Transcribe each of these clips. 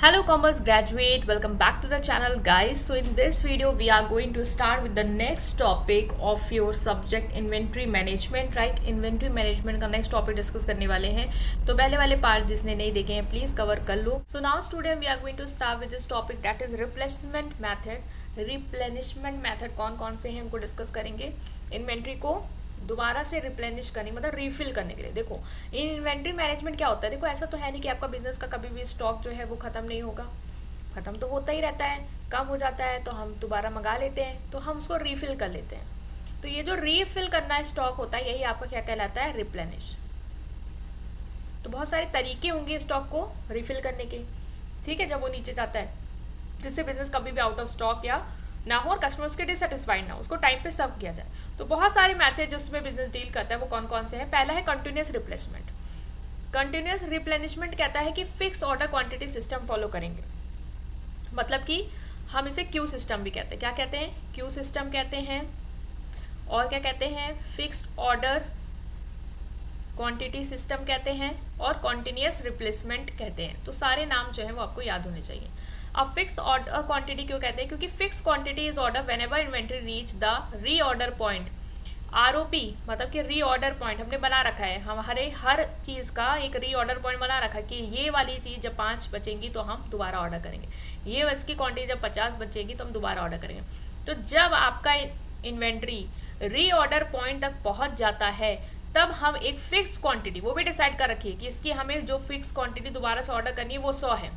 Hello commerce graduate, welcome back to the channel guys. So in this video we are going to start with the next topic of your subject inventory management, right? Inventory management का next topic discuss करने वाले हैं, तो पहले वाले part जिसने नहीं देखे हैं प्लीज कवर कर लो. So now student we are going to start with this topic that is replenishment method. replenishment method कौन कौन से हैं हमको डिस्कस करेंगे. इन्वेंट्री को दोबारा से रिप्लेनिश करने मतलब रीफिल करने के लिए. देखो इन इन्वेंट्री मैनेजमेंट क्या होता है, देखो ऐसा तो है नहीं कि आपका बिजनेस का कभी भी स्टॉक जो है वो ख़त्म नहीं होगा, ख़त्म तो होता ही रहता है, कम हो जाता है तो हम दोबारा मंगा लेते हैं, तो हम उसको रीफिल कर लेते हैं. तो ये जो रीफिल करना स्टॉक होता है यही आपका क्या कहलाता है, रिप्लेनिश. तो बहुत सारे तरीके होंगे स्टॉक को रीफिल करने के, ठीक है, जब वो नीचे जाता है, जिससे बिजनेस कभी भी आउट ऑफ स्टॉक या ना हो और कस्टमर उसके डिससेटिस्फाइड ना हो, उसको टाइम पे सर्व किया जाए. तो बहुत सारे मैथड जिसमें बिजनेस डील करता है वो कौन कौन से हैं. पहला है कंटिन्यूस रिप्लेसमेंट. कंटिन्यूस रिप्लेनिशमेंट कहता है कि fix order quantity system follow करेंगे. मतलब कि हम इसे क्यू सिस्टम भी कहते हैं. क्या कहते हैं, क्यू सिस्टम कहते हैं. और क्या कहते हैं, फिक्स्ड ऑर्डर क्वांटिटी सिस्टम कहते हैं और कॉन्टिन्यूस रिप्लेसमेंट कहते हैं. तो सारे नाम जो है वो आपको याद होने चाहिए. अब फिक्स ऑर्डर क्वांटिटी क्यों कहते हैं, क्योंकि fix quantity is order when ever inventory reach the री ऑर्डर पॉइंट. ROP मतलब कि री ऑर्डर पॉइंट हमने बना रखा है, हमारे हर चीज़ का एक री ऑर्डर पॉइंट बना रखा है कि ये वाली चीज़ जब 5 बचेंगी तो हम दोबारा ऑर्डर करेंगे, ये इसकी क्वांटिटी जब 50 बचेगी तो हम दोबारा ऑर्डर करेंगे. तो जब आपका इन्वेंट्री री ऑर्डर पॉइंट तक पहुँच जाता है तब हम एक फिक्स क्वांटिटी वो भी डिसाइड कर रखिए कि इसकी हमें जो फिक्स क्वांटिटी दोबारा से ऑर्डर करनी है वो 100 है,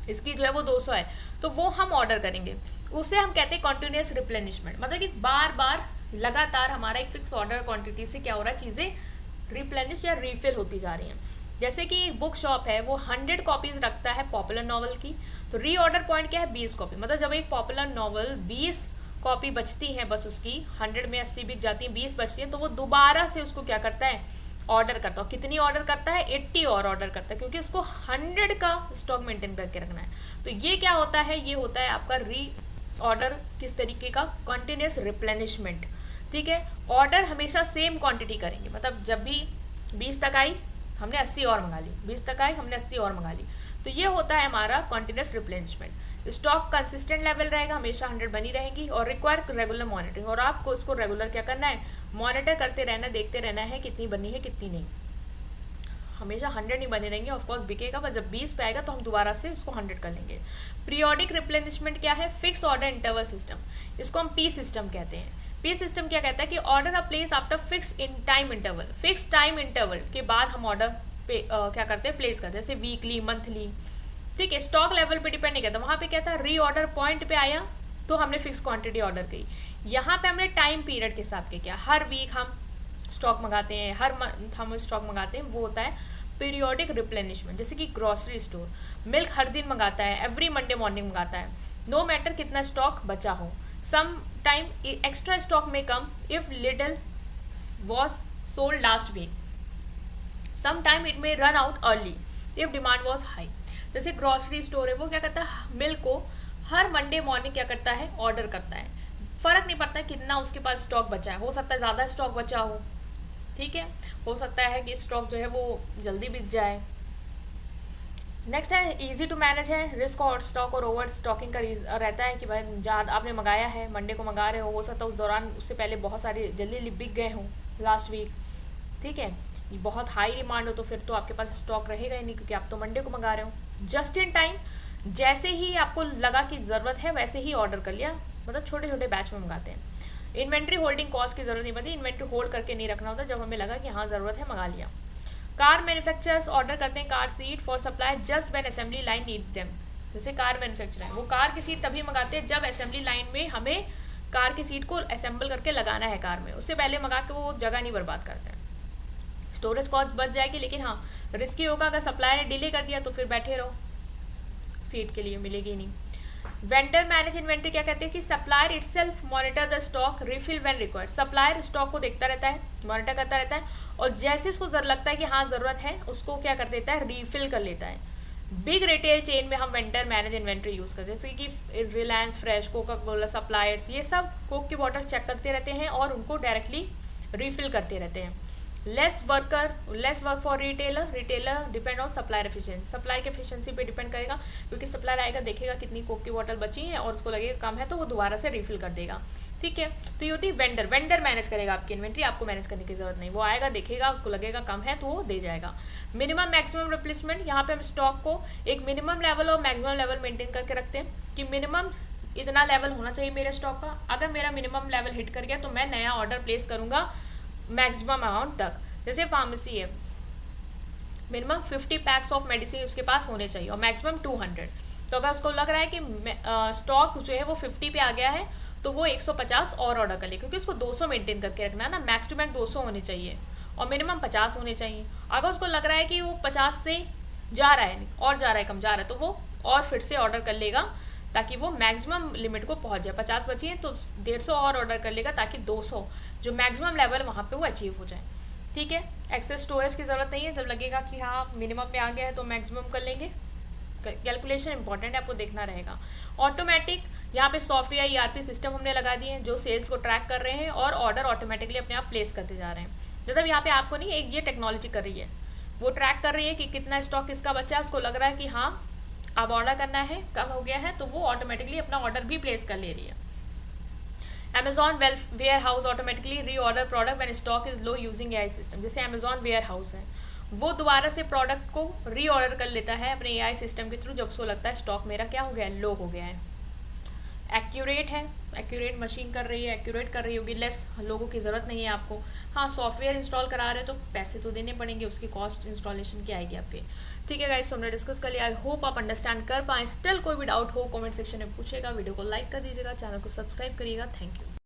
इसकी जो है वो 200 है, तो वो हम ऑर्डर करेंगे. उसे हम कहते हैं कॉन्टिन्यूस रिप्लेनिशमेंट. मतलब कि बार बार लगातार हमारा एक फिक्स ऑर्डर क्वांटिटी से क्या हो रहा है, चीज़ें रिप्लेनिश या रीफिल होती जा रही हैं. जैसे कि एक बुक शॉप है वो 100 कॉपीज़ रखता है पॉपुलर नॉवल की, तो री ऑर्डर पॉइंट क्या है, 20 कॉपी. मतलब जब एक पॉपुलर नॉवल 20 कॉपी बचती हैं, बस उसकी 100 में 80 बिक जाती हैं, 20 बचती हैं, तो वो दोबारा से उसको क्या करता है, ऑर्डर करता हो. कितनी ऑर्डर करता है, 80 और ऑर्डर करता है, क्योंकि उसको 100 का स्टॉक मेंटेन करके रखना है. तो ये क्या होता है, ये होता है आपका री ऑर्डर किस तरीके का, कंटिन्यूस रिप्लेनिशमेंट. ठीक है, ऑर्डर हमेशा सेम क्वांटिटी करेंगे. मतलब जब भी 20 तक आई हमने 80 और मंगा ली, 20 तक आई हमने 80 और मंगा ली. तो ये होता है हमारा continuous replenishment. Stock consistent level रहेगा, हमेशा 100 बनी रहेगी और रिक्वायर रेगुलर मॉनिटरिंग. और आपको इसको रेगुलर क्या करना है, मॉनिटर करते रहना, देखते रहना है कितनी बनी है कितनी नहीं. हमेशा 100 नहीं बने रहेंगे, ऑफकोर्स बिकेगा, पर जब 20 पे आएगा तो हम दोबारा से उसको 100 कर लेंगे. पीरियोडिक रिप्लेनिशमेंट क्या है, फिक्स ऑर्डर इंटरवल सिस्टम. इसको हम पी सिस्टम कहते हैं. पी सिस्टम क्या कहता है कि order a place after fix in time interval. Fix time interval के बाद हम ऑर्डर पे क्या करते हैं, प्लेस करते हैं, जैसे वीकली, मंथली. ठीक है, स्टॉक लेवल पे डिपेंड नहीं करता. वहाँ पे क्या था, री ऑर्डर पॉइंट पे आया तो हमने फिक्स क्वांटिटी ऑर्डर की. यहाँ पे हमने टाइम पीरियड के हिसाब के किया. हर वीक हम स्टॉक मंगाते हैं, हर मंथ हम स्टॉक मंगाते हैं, वो होता है पीरियोडिक रिप्लेनिशमेंट. जैसे कि ग्रॉसरी स्टोर मिल्क हर दिन मंगाता है, एवरी मंडे मॉर्निंग मंगाता है, नो मैटर कितना स्टॉक बचा हो. सम टाइम एक्स्ट्रा स्टॉक में कम if little was sold last week. Some time it may run out early if demand was high. जैसे ग्रॉसरी स्टोर है वो क्या करता है, मिल्क को हर मंडे मॉर्निंग क्या करता है, ऑर्डर करता है. फ़र्क नहीं पड़ता कितना उसके पास स्टॉक बचा है, हो सकता है ज़्यादा स्टॉक बचा हो, ठीक है, हो सकता है कि स्टॉक जो है वो जल्दी बिक जाए. नेक्स्ट है इजी टू मैनेज है. रिस्क और स्टॉक और ओवर स्टॉकिंग का रहता है कि भाई ज़्यादा आपने मंगाया है, मंडे को मंगा रहे हो सकता है उस दौरान उससे पहले बहुत सारे जल्दी बिक गए हों लास्ट वीक. ठीक है, बहुत हाई डिमांड हो तो फिर तो आपके पास स्टॉक रहेगा ही नहीं, क्योंकि आप तो मंडे को मंगा रहे हो. जस्ट इन टाइम, जैसे ही आपको लगा कि ज़रूरत है वैसे ही ऑर्डर कर लिया, मतलब छोटे छोटे बैच में मंगाते हैं. इन्वेंट्री होल्डिंग कॉस्ट की जरूरत नहीं पड़ती, इन्वेंट्री होल्ड करके नहीं रखना होता, जब हमें लगा कि हाँ ज़रूरत है मंगा लिया. कार मैन्युफैक्चरर्स ऑर्डर करते हैं car seat for supply just when assembly line need them. जैसे कार मैन्युफैक्चर है वो कार की सीट तभी मंगाते हैं जब असेंबली लाइन में हमें कार की सीट को असेंबल करके लगाना है कार में, उससे पहले मंगा के वो जगह नहीं बर्बाद करते हैं. स्टोरेज कॉस्ट बच जाएगी, लेकिन हाँ रिस्की होगा, अगर सप्लायर ने डिले कर दिया तो फिर बैठे रहो, सीट के लिए मिलेगी नहीं. वेंडर मैनेज इन्वेंट्री क्या कहते हैं कि supplier itself monitor the stock refill when required. Supplier stock को देखता रहता है, मॉनिटर करता रहता है, और जैसे उसको लगता है कि हाँ ज़रूरत है उसको क्या कर देता है, रीफिल कर लेता है. बिग रिटेल चेन में हम वेंडर मैनेज इन्वेंट्री यूज़ करते हैं, जैसे कि Reliance fresh, Coca Cola suppliers, ये सब कोक की बॉटल चेक करते रहते हैं और उनको डायरेक्टली रीफिल करते रहते हैं. Lace work for retailer depend on supplier efficiency, supply की एफिशिएंसी पे डिपेंड करेगा, क्योंकि सप्लायर आएगा देखेगा कितनी कोक की बॉटल बची है और उसको लगेगा कम है तो वो दोबारा से रिफिल कर देगा, ठीक है। तो ये होती है वेंडर मैनेज करेगा आपकी इन्वेंट्री, आपको मैनेज करने की जरूरत नहीं, वो आएगा देखेगा उसको लगेगा कम है तो वो दे जाएगा। मिनिमम मैक्सिमम रिप्लेसमेंट, यहाँ पे हम स्टॉक को एक मिनिमम लेवल और मैक्सिमम लेवल मेंटेन करके रखते हैं कि मिनिमम इतना लेवल होना चाहिए मेरे स्टॉक का, अगर मेरा मिनिमम लेवल हिट कर गया तो मैं नया ऑर्डर प्लेस करूंगा मैक्सिमम अमाउंट तक। जैसे फार्मेसी है, मिनिमम 50 पैक्स ऑफ मेडिसिन उसके पास होने चाहिए और मैक्सिमम 200। तो अगर उसको लग रहा है कि स्टॉक जो है वो 50 पे आ गया है तो वो 150 और ऑर्डर कर ले, क्योंकि उसको 200 मेंटेन करके रखना है ना, मैक्स टू मैक्स 200 होने चाहिए और मिनिमम 50 होने चाहिए। अगर उसको लग रहा है कि वो 50 से जा रहा है और जा रहा है कम जा रहा है तो वो और फिर से ऑर्डर कर लेगा ताकि वो मैक्सिमम लिमिट को पहुंच जाए। 50 बची है तो 150 और ऑर्डर कर लेगा ताकि 200 जो मैक्सिमम लेवल वहाँ पे वो अचीव हो जाए, ठीक है। एक्सेस स्टोरेज की ज़रूरत नहीं है, जब लगेगा कि हाँ मिनिमम पे आ गया है तो मैक्सिमम कर लेंगे। कैलकुलेशन इंपॉर्टेंट है, आपको देखना रहेगा। ऑटोमेटिक, यहाँ पे सॉफ्टवेयर ईआरपी सिस्टम हमने लगा दिए हैं जो सेल्स को ट्रैक कर रहे हैं और ऑर्डर ऑटोमेटिकली अपने आप प्लेस करते जा रहे हैं। मतलब यहाँ पे आपको नहीं, एक ये टेक्नोलॉजी कर रही है, वो ट्रैक कर रही है कि कितना स्टॉक किसका बचा है, उसको लग रहा है कि हाँ अब ऑर्डर करना है, कम हो गया है, तो वो ऑटोमेटिकली अपना ऑर्डर भी प्लेस कर ले रही है। Amazon warehouse automatically reorder product when stock is low using AI system. जैसे Amazon वेयर हाउस है, वो दोबारा से प्रोडक्ट को रीऑर्डर कर लेता है अपने एआई सिस्टम के थ्रू जब उसको लगता है स्टॉक मेरा क्या हो गया है, लो हो गया है। एक्यूरेट है, एक्यूरेट मशीन कर रही है, एक्यूरेट कर रही होगी, लेस लोगों की ज़रूरत नहीं है आपको। हाँ सॉफ्टवेयर इंस्टॉल करा रहे हो तो पैसे तो देने पड़ेंगे, उसकी कॉस्ट इंस्टॉलेशन की आएगी आपके, ठीक है गाइस। तो हमने डिस्कस कर लिया, आई होप आप अंडरस्टैंड कर पाएँ। स्टिल कोई भी डाउट हो कमेंट सेक्शन में पूछेगा, वीडियो को लाइक कर दीजिएगा, चैनल को सब्सक्राइब करिएगा। Thank you.